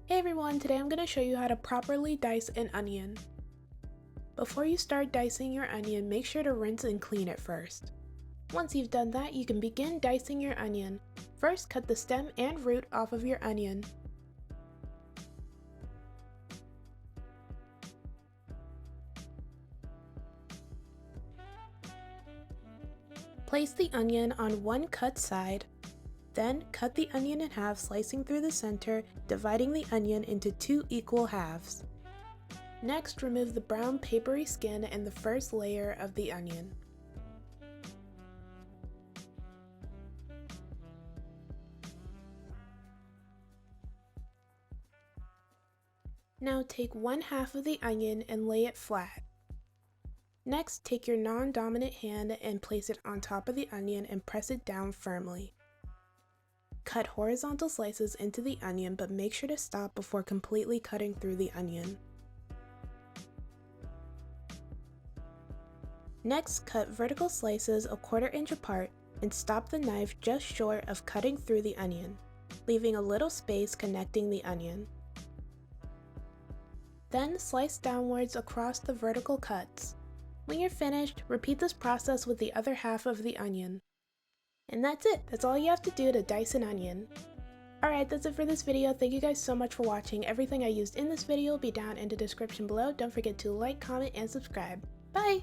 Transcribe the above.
Hey everyone, today I'm going to show you how to properly dice an onion. Before you start dicing your onion, make sure to rinse and clean it first. Once you've done that, you can begin dicing your onion. First, cut the stem and root off of your onion. Place the onion on one cut side. Then, cut the onion in half, slicing through the center, dividing the onion into two equal halves. Next, remove the brown papery skin and the first layer of the onion. Now take one half of the onion and lay it flat. Next, take your non-dominant hand and place it on top of the onion and press it down firmly. Cut horizontal slices into the onion, but make sure to stop before completely cutting through the onion. Next, cut vertical slices a 1/4 inch apart and stop the knife just short of cutting through the onion, leaving a little space connecting the onion. Then slice downwards across the vertical cuts. When you're finished, repeat this process with the other half of the onion. And that's it! That's all you have to do to dice an onion. Alright, that's it for this video. Thank you guys so much for watching. Everything I used in this video will be down in the description below. Don't forget to like, comment, and subscribe. Bye!